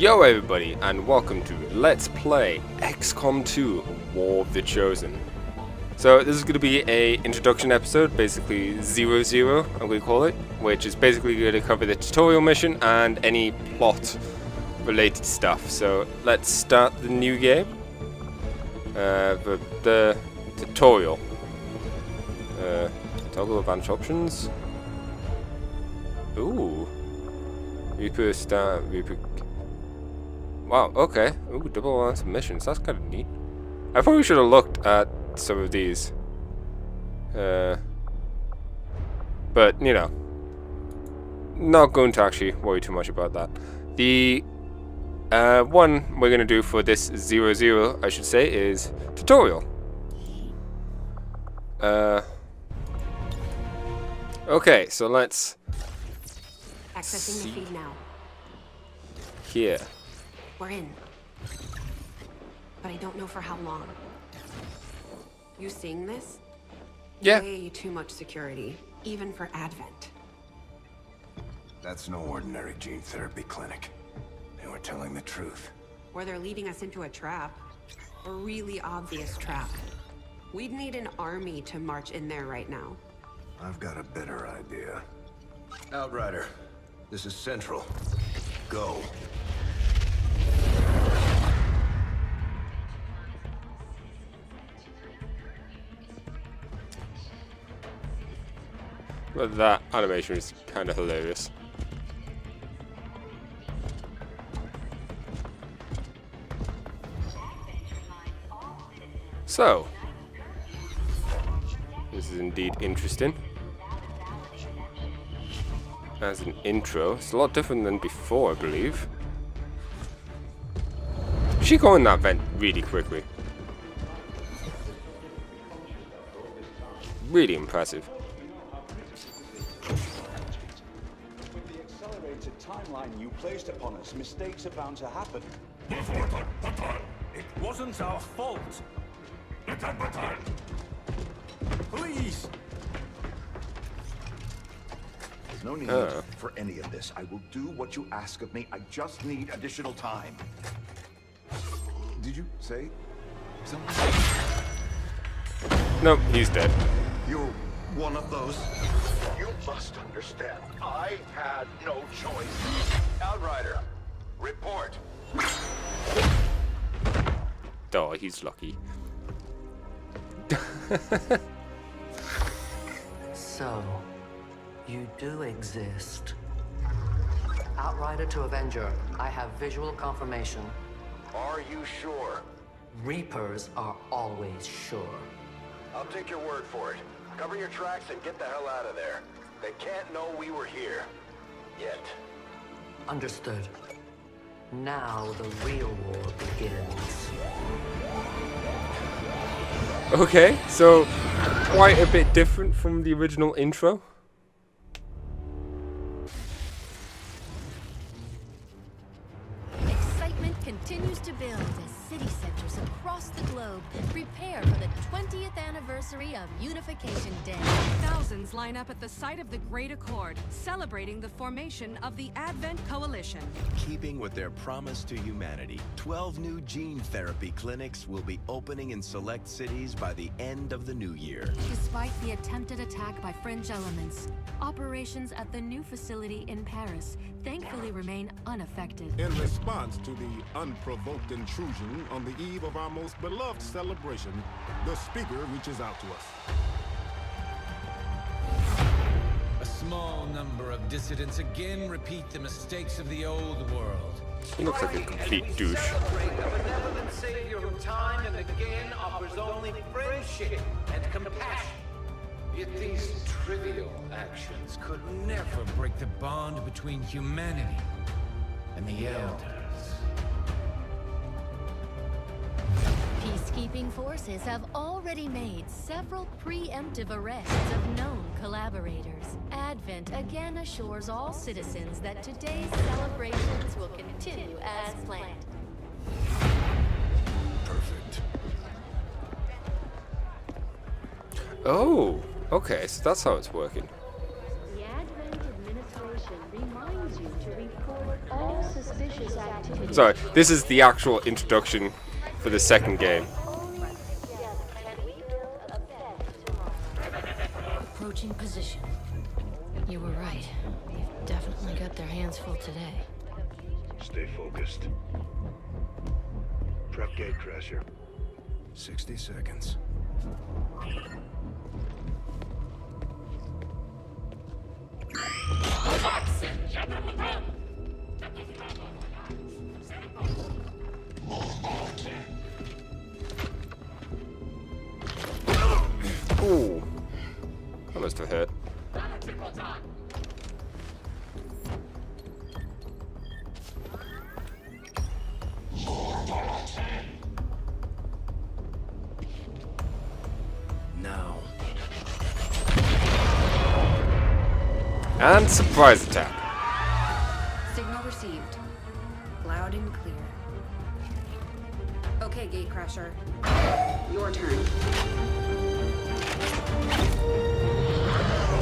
Yo everybody, and welcome to Let's Play XCom 2 War of the Chosen. So this is going to be a introduction episode, basically 00 I'm going to call it, which is basically going to cover the tutorial mission and any plot related stuff. So let's start the new game. The tutorial. Toggle advanced options. Ooh. Reaper start, Reaper... Wow, okay. Ooh, double alliance missions. That's kind of neat. I probably should have looked at some of these. But, you know. Not going to actually worry too much about that. The one we're going to do for this 00, I should say, is tutorial. Okay, so let's... Accessing the feed now. Here. We're in. But I don't know for how long. You seeing this? Yeah. Way too much security, even for Advent. That's no ordinary gene therapy clinic. They were telling the truth. Or they're leading us into a trap. A really obvious trap. We'd need an army to march in there right now. I've got a better idea. Outrider, this is Central. Go. But that animation is kind of hilarious. So, this is indeed interesting. As an intro, it's a lot different than before, I believe. She got in that vent really quickly. Really impressive. Timeline you placed upon us, mistakes are bound to happen. It wasn't our fault. Please. There's no need for any of this. I will do what you ask of me. I just need additional time. Did you say something? Nope, he's dead. You're one of those. You must understand, I had no choice. Outrider, report. Oh, he's lucky. So, you do exist. Outrider to Avenger, I have visual confirmation. Are you sure? Reapers are always sure. I'll take your word for it. Cover your tracks and get the hell out of there. They can't know we were here. Yet. Understood. Now the real war begins. Okay, so quite a bit different from the original intro. Excitement continues to build as city centers across the globe prepare for the 20th anniversary of Unification Day. Thousands line up at the site of the Great Accord, celebrating the formation of the Advent Coalition. Keeping with their promise to humanity, 12 new gene therapy clinics will be opening in select cities by the end of the new year. Despite the attempted attack by fringe elements, operations at the new facility in Paris thankfully remain unaffected. In response to the unprovoked intrusion on the eve of our most beloved celebration, the speaker reaches out to us. A small number of dissidents again repeat the mistakes of the old world. He looks like a complete douche. Celebrate a benevolent savior who time and again offers only friendship and compassion. Yet these trivial actions could never break the bond between humanity and the Elders. Peacekeeping forces have already made several preemptive arrests of known collaborators. Advent again assures all citizens that today's celebrations will continue as planned. Perfect. Oh, okay, so that's how it's working. The Advent administration reminds you to report all suspicious activity Sorry, this is the actual introduction for the second game. Approaching position. You were right. They've definitely got their hands full today. Stay focused. Prep gate crasher. 60 seconds. Ooh. That must have hurt. Now. And surprise attack. Signal received. Loud and clear. Okay, Gatecrasher. Your turn.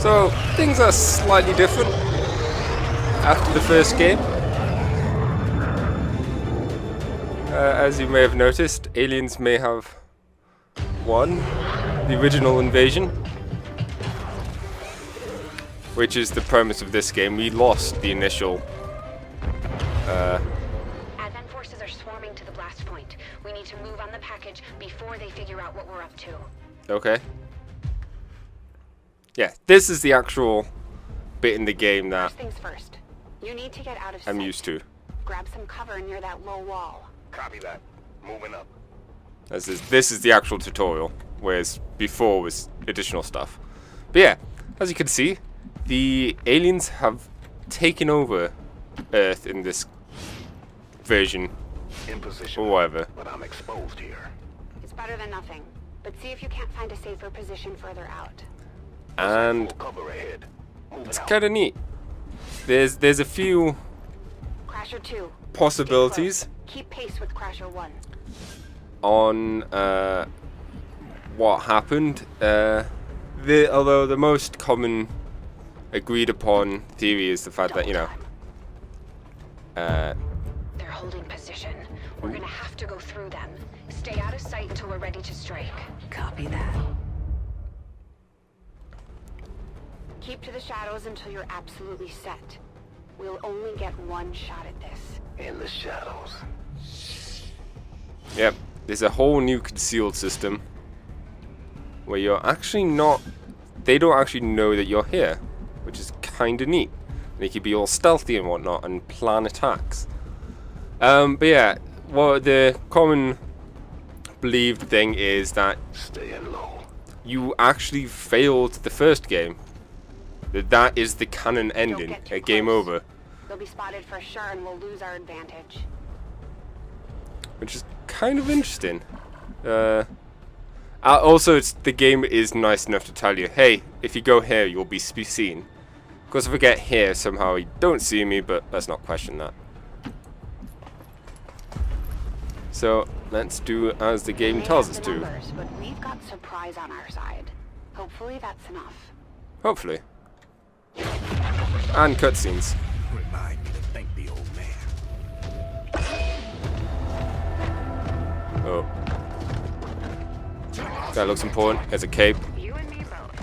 So, things are slightly different after the first game. As you may have noticed, aliens may have won the original invasion, which is the premise of this game. We lost the initial. Advent forces are swarming to the blast point. We need to move on the package before they figure out what we're up to. Okay. Yeah, this is the actual bit in the game that First things first. You need to get out of I'm sight. used to. Grab some cover near that low wall. Copy that. Moving up. This is the actual tutorial, whereas before was additional stuff. But yeah, as you can see, the aliens have taken over Earth in this version, In position. or whatever. But I'm exposed here. It's better than nothing. But see if you can't find a safer position further out. And Full cover ahead. Moving it's out. kind of neat. There's a few Crasher 2. possibilities Stay close. Keep pace with Crasher 1. on what happened. Although the most common agreed upon theory is the fact that, you know, They're holding position. We're gonna have to go through them. Stay out of sight until we're ready to strike. Copy that. Keep to the shadows until you're absolutely set. We'll only get one shot at this. In the shadows. yep, there's a whole new concealed system where you're actually not. They don't actually know that you're here, which is kind of neat. They could be all stealthy and whatnot and plan attacks. But yeah, what the common believed thing is that Staying low. you actually failed the first game. That is the canon ending. get too A game close. over. They'll be spotted for sure and we'll lose our advantage. Which is kind of interesting. Also, the game is nice enough to tell you, hey, if you go here, you'll be seen. Of course, if I get here, somehow you don't see me, but let's not question that. So, let's do as the game They tells have us the to. numbers, but we've got surprise on our side. Hopefully that's enough. Hopefully. And cutscenes. Remind me to thank the old man. Oh. That looks important. There's a cape. You and me both.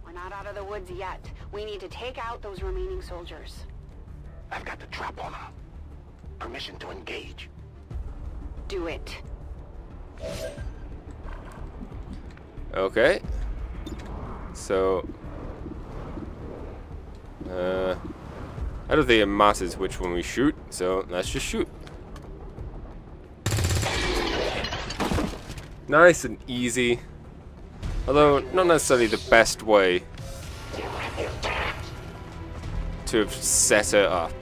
We're not out of the woods yet. We need to take out those remaining soldiers. I've got the trap on them. Permission to engage. Do it. Okay. So, I don't think it matters which one we shoot, so let's just shoot. Nice and easy. Although, not necessarily the best way to have set it up.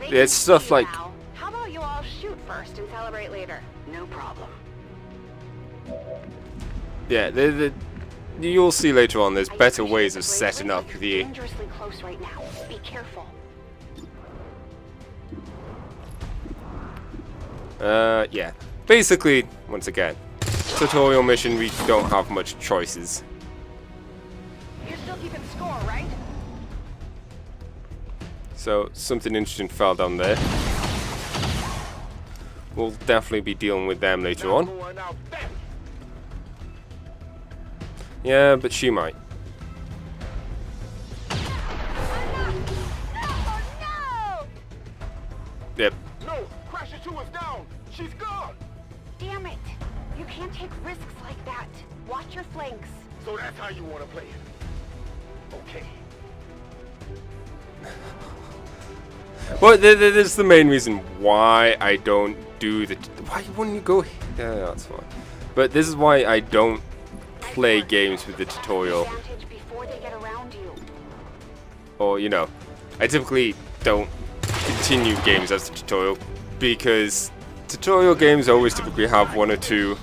It's stuff like... Now, how about you all shoot first and celebrate later? No problem. Yeah, you'll see later on there's better ways of setting up the... Dangerously close right now. Be careful. Yeah. Basically, once again, tutorial mission, we don't have much choices. You're still keeping score, right? So something interesting fell down there. We'll definitely be dealing with them later on. Yeah, but she might. Yep. No! Crasher 2 is down! She's gone! Damn it! You can't take risks like that. Watch your flanks. So that's how you want to play it? Okay. Well, this is the main reason why I don't do the... Why wouldn't you go... Yeah, that's fine. But this is why I don't play games with the tutorial. Or, you know, I typically don't continue games as the tutorial, because tutorial games always typically have 1 or 2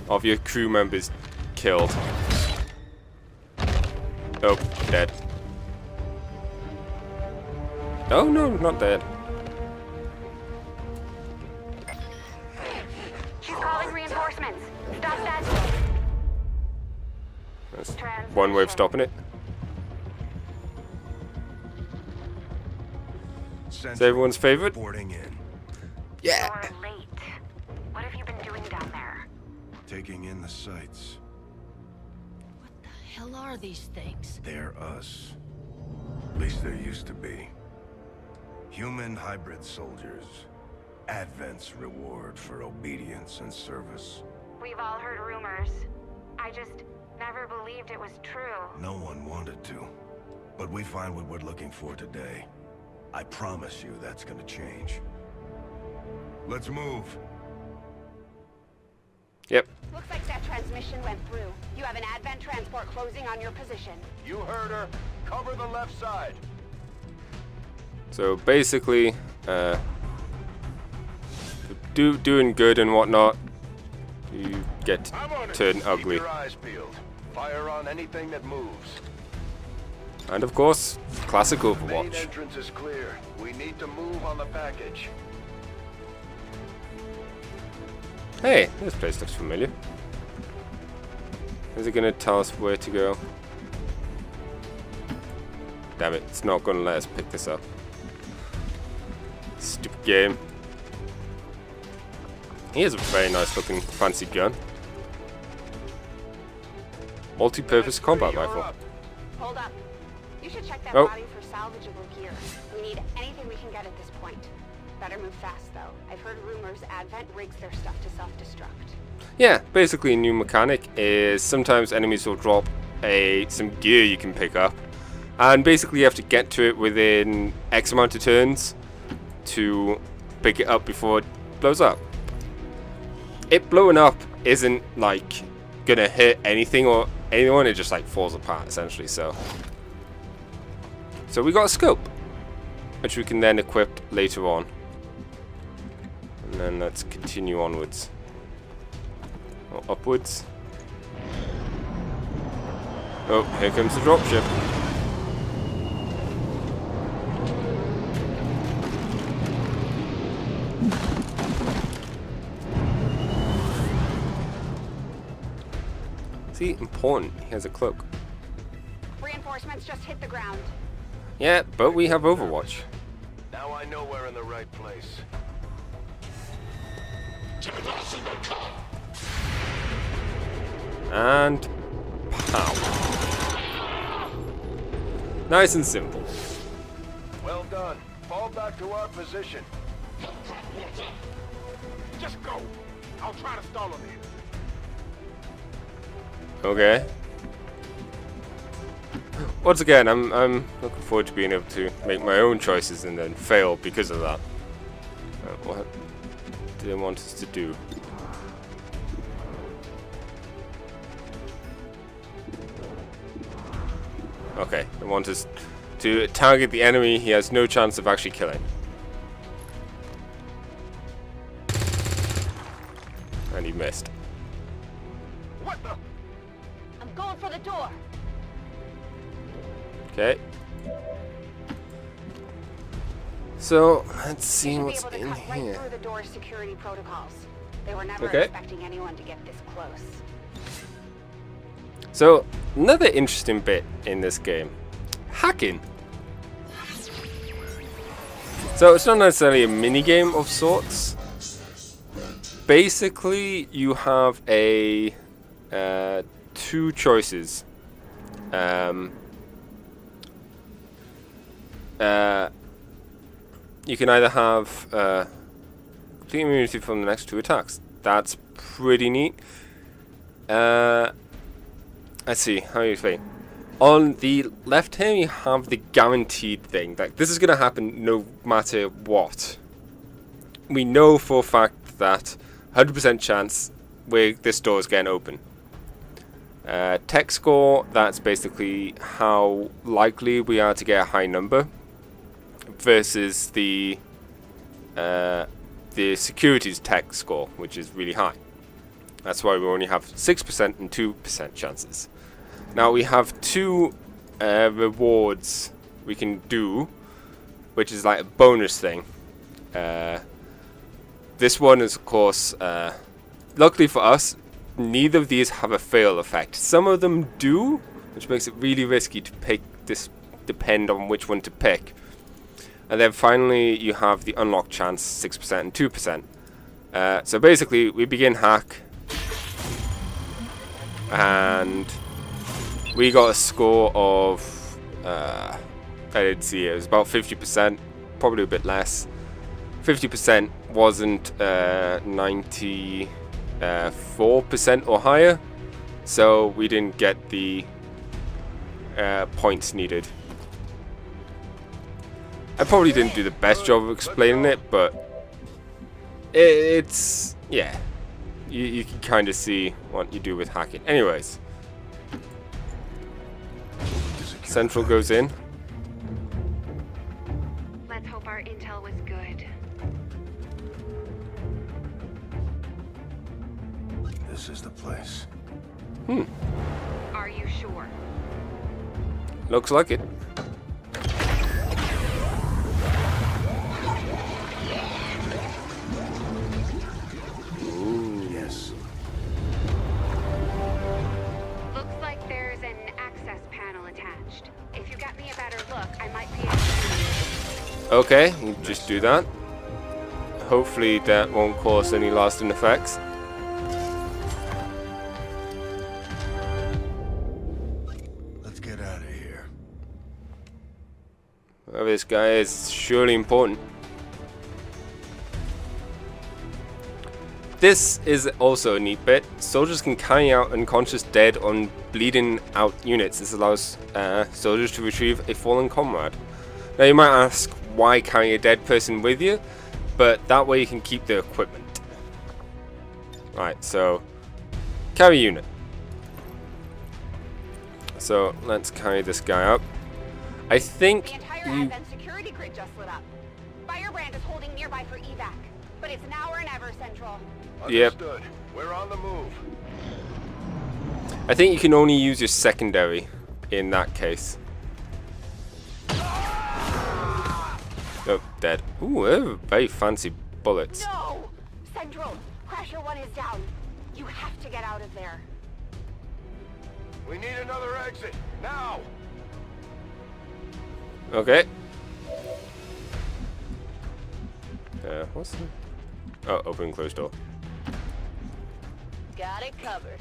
of your crew members killed. Oh, dead. Oh no, not dead. She's calling reinforcements. Stop that. That's one way of stopping it. It's everyone's favorite. Yeah. You're late. What have you been doing down there? Taking in the sights. What the hell are these things? They're us. At least there used to be. Human hybrid soldiers. Advent's reward for obedience and service. We've all heard rumors. I just never believed it was true. No one wanted to. But we find what we're looking for today. I promise you that's gonna change. Let's move. Yep. Looks like that transmission went through. You have an Advent transport closing on your position. You heard her. Cover the left side. So basically, doing good and whatnot, you get to turn ugly. Keep your eyes peeled. Fire on anything that moves. And of course, classic Main Overwatch. entrance is clear. We need to move on the package. Hey, this place looks familiar. Is it gonna tell us where to go? Damn it, it's not gonna let us pick this up. Stupid game. Here's a very nice looking fancy gun. Multi-purpose combat rifle. Hold up. You should check that Oh. body for salvageable gear. We need anything we can get at this point. Better move fast, though. I've heard rumors Advent rigs their stuff to self-destruct. Yeah, basically a new mechanic is sometimes enemies will drop some gear you can pick up, and basically you have to get to it within X amount of turns to pick it up before it blows up. It blowing up isn't like gonna hit anything or anyone, it just like falls apart essentially. So we got a scope, which we can then equip later on. And then let's continue onwards. Or upwards. Oh, here comes the dropship. See, important. He has a cloak. Reinforcements just hit the ground. Yeah, but we have Overwatch. Now I know we're in the right place. And pow. Nice and simple. Well done. Fall back to our position. Just go. I'll try to stall him here. Okay. Once again, I'm looking forward to being able to make my own choices and then fail because of that. What do they want us to do? Okay, they want us to target the enemy he has no chance of actually killing. And he missed. What the? I'm going for the door. Okay. So let's see what's Be able to in cut right here. through the door's security protocols. They were never Okay. expecting anyone to get this close. So another interesting bit in this game. Hacking. So it's not necessarily a mini game of sorts. Basically, you have a two choices. You can either have complete immunity from the next 2 attacks. That's pretty neat. Let's see, how do you think? On the left here, you have the guaranteed thing. Like, this is going to happen no matter what. We know for a fact that 100% chance this door is getting open. Tech score, that's basically how likely we are to get a high number, versus the securities tech score, which is really high. That's why we only have 6% and 2% chances. Now we have 2 rewards we can do, which is like a bonus thing. This one is, of course, luckily for us, neither of these have a fail effect. Some of them do, which makes it really risky to pick this, depend on which one to pick. And then finally, you have the unlock chance, 6% and 2%. So basically, we begin hack, and we got a score of, I didn't see it, it was about 50%, probably a bit less. 50% wasn't 94% or higher, so we didn't get the points needed. I probably didn't do the best job of explaining it, but it's, yeah, you can kind of see what you do with hacking. Anyways, Central goes in. Let's hope our intel was good. This is the place. Are you sure? Looks like it. Ooh. Yes. Looks like there's an access panel attached. If you got me a better look, I might be able to... Okay, you just do that. Hopefully that won't cause any lasting effects. Let's get out of here. Well, this guy is surely important. This is also a neat bit. Soldiers can carry out unconscious, dead, or bleeding out units. This allows soldiers to retrieve a fallen comrade. Now you might ask, why carry a dead person with you? But that way you can keep the equipment. Right, so carry unit. So let's carry this guy up. I think The entire Advent security grid just lit up. Firebrand is holding nearby for evac, but it's now or never, Central. Understood. We're on the move. I think you can only use your secondary in that case. Oh, dead. Ooh, they're very fancy bullets. No! Central, Crasher 1 is down. You have to get out of there. We need another exit. Now! Okay. What's the... Oh, open and closed door. Got it covered.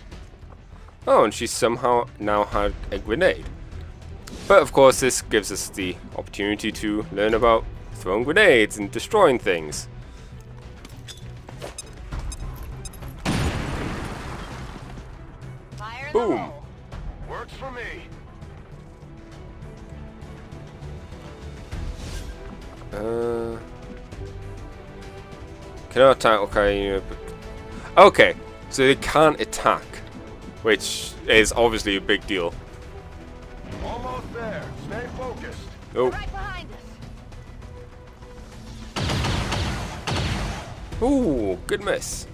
Oh, and she somehow now had a grenade. But of course, this gives us the opportunity to learn about throwing grenades and destroying things. Fire Boom. Works for me. Cannot attack. Okay. Okay. So they can't attack, which is obviously a big deal. Almost there. Stay focused. Oh. Right behind us. Ooh, good miss.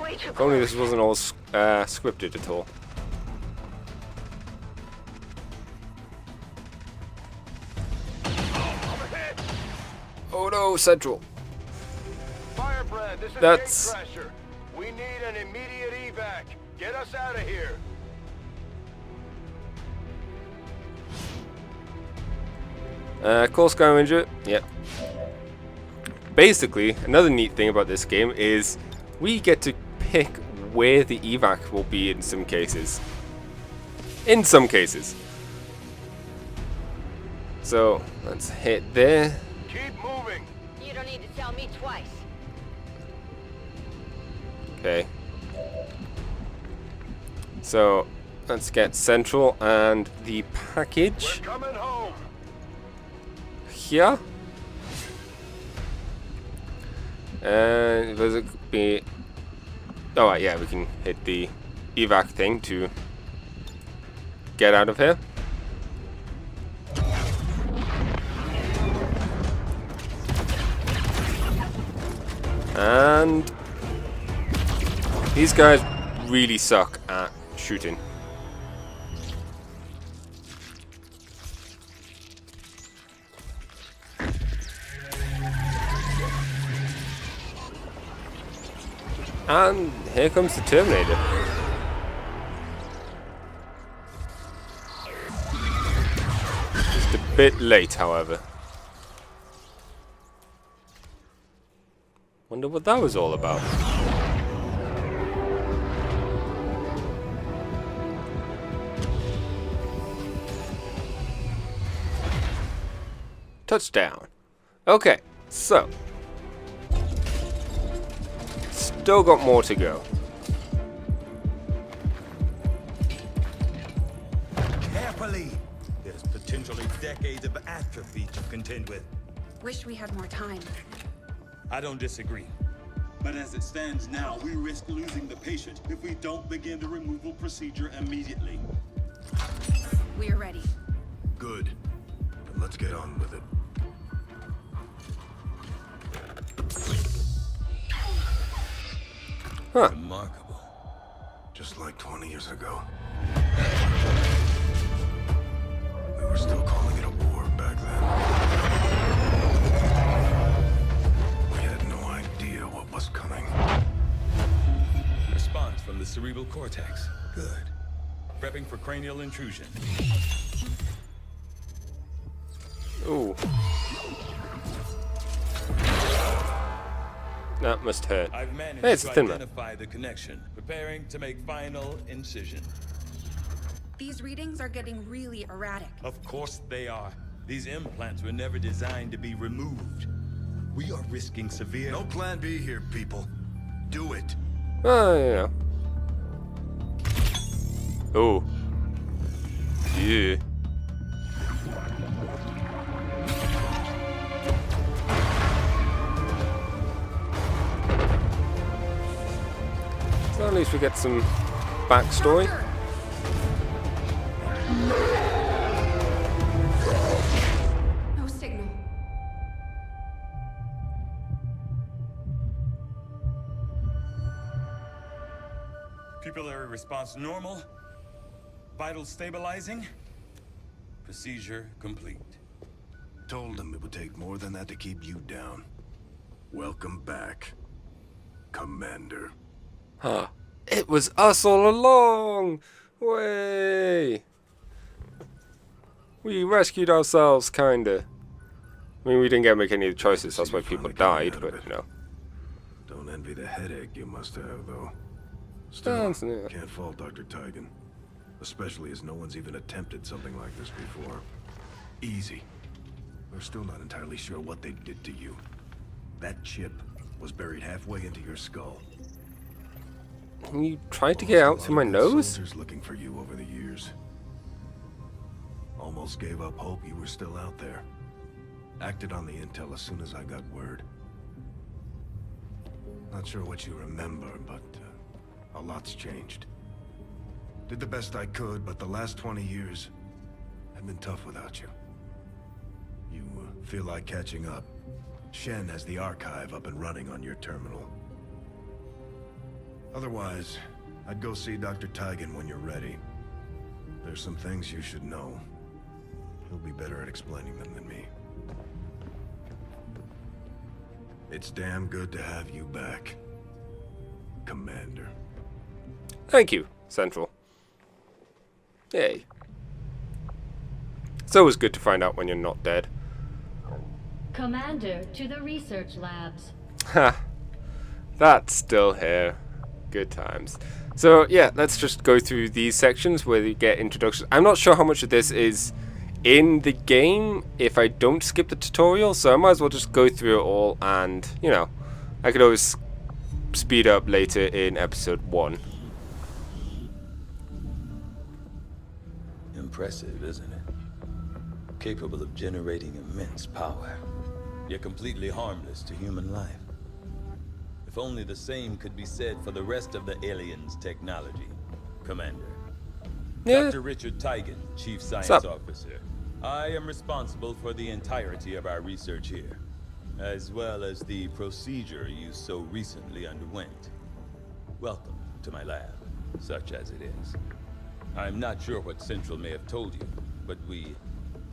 Way too If only close. this wasn't all scripted at all. Oh no, Central. Firebrand, this is That's- Gate Crasher. We need an immediate evac. Get us out of here. Call Scavenger. Yep. Basically, another neat thing about this game is we get to pick where the evac will be in some cases. In some cases. So, let's hit there. Keep moving. You don't need to tell me twice. Okay. So, let's get Central and the package. We're coming home. Here. And does it be... Oh, right, yeah, we can hit the evac thing to get out of here. And these guys really suck at shooting. And here comes the Terminator. Just a bit late, however. Wonder what that was all about. Touchdown. Okay, so still got more to go. Carefully! There's potentially decades of atrophy to contend with. Wish we had more time. I don't disagree. But as it stands now, we risk losing the patient if we don't begin the removal procedure immediately. We're ready. Good. Then let's get on with it. Huh. Remarkable. Just like 20 years ago. We were still calling it a war back then. We had no idea what was coming. Response from the cerebral cortex. Good. Prepping for cranial intrusion. Ooh. That must hurt. I've managed Hey, it's to thin man. identify the connection. Preparing to make final incision. These readings are getting really erratic. Of course they are. These implants were never designed to be removed. We are risking severe... No plan B here, people. Do it. Oh, yeah. Oh. Yeah. So at least we get some backstory. No signal. Pupillary response normal. Vital stabilizing. Procedure complete. Told him it would take more than that to keep you down. Welcome back, Commander. Huh. It was us all along! Way! We rescued ourselves, kinda. I mean, we didn't get to make any of the choices, that's why people died, but, you know. Don't envy the headache you must have, though. Still, Yeah. can't fault Dr. Tigan. Especially as no one's even attempted something like this before. Easy. We're still not entirely sure what they did to you. That chip was buried halfway into your skull. You tried to get out through my nose? Soldiers looking for you over the years. Almost gave up hope you were still out there. Acted on the intel as soon as I got word. Not sure what you remember, but a lot's changed. Did the best I could, but the last 20 years have been tough without you. You feel like catching up. Shen has the archive up and running on your terminal. Otherwise, I'd go see Dr. Tigan when you're ready. There's some things you should know. He'll be better at explaining them than me. It's damn good to have you back, Commander. Thank you, Central. Yay. It's always good to find out when you're not dead. Commander to the research labs. Ha. That's still here. Good times. So yeah, let's just go through these sections where you get introductions. I'm not sure how much of this is in the game if I don't skip the tutorial, so I might as well just go through it all, and you know, I could always speed up later in episode 1. Impressive, isn't it? Capable of generating immense power, yet completely harmless to human life. If only the same could be said for the rest of the aliens' technology, Commander. Yeah. Dr. Richard Tigan, Chief Science Officer. I am responsible for the entirety of our research here, as well as the procedure you so recently underwent. Welcome to my lab, such as it is. I'm not sure what Central may have told you, but we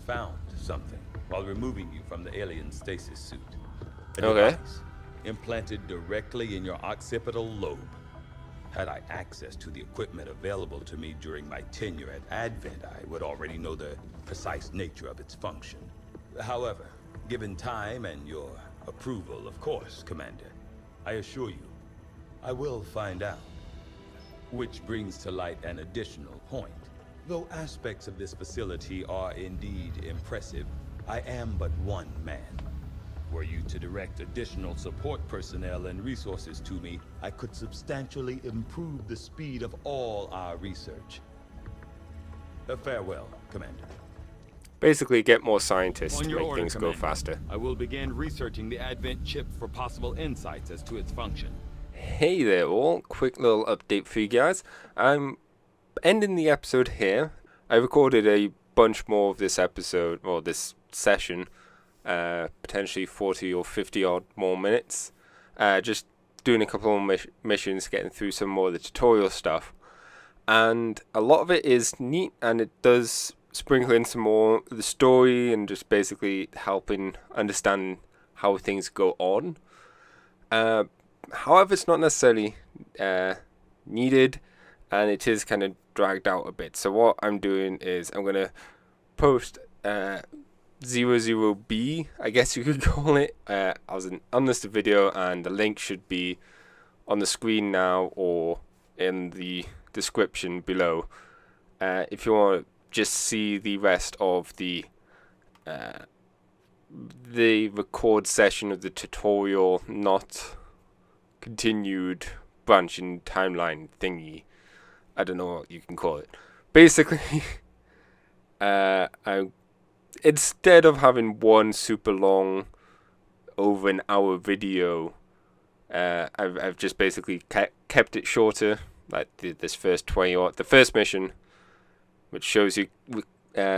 found something while removing you from the alien stasis suit. A device implanted directly in your occipital lobe. Had I access to the equipment available to me during my tenure at Advent, I would already know the precise nature of its function. However, given time and your approval, of course, Commander, I assure you, I will find out. Which brings to light an additional point. Though aspects of this facility are indeed impressive, I am but one man. Were you to direct additional support personnel and resources to me, I could substantially improve the speed of all our research. Farewell, Commander. Basically, get more scientists On to your make order, things go Commander. faster. I will begin researching the Advent chip for possible insights as to its function. Hey there all, quick little update for you guys. I'm ending the episode here. I recorded a bunch more of this episode, or this session, potentially 40 or 50 odd more minutes. Just doing a couple more missions, getting through some more of the tutorial stuff. And a lot of it is neat, and it does sprinkle in some more of the story and just basically helping understand how things go on. However, it's not necessarily needed, and it is kind of dragged out a bit. So what I'm doing is I'm going to post 00B, I guess you could call it, as an unlisted video, and the link should be on the screen now or in the description below. If you want to just see the rest of the record session of the tutorial, not continued branching timeline thingy. I don't know what you can call it. Basically, instead of having one super long, over an hour video, I've just basically kept it shorter, like this first 20 or the first mission, which shows you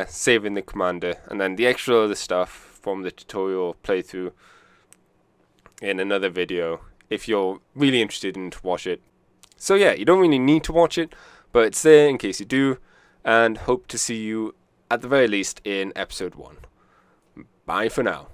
saving the commander, and then the extra other stuff from the tutorial playthrough in another video, if you're really interested in to watch it. So yeah, you don't really need to watch it, but it's there in case you do, and hope to see you at the very least in episode 1. Bye for now.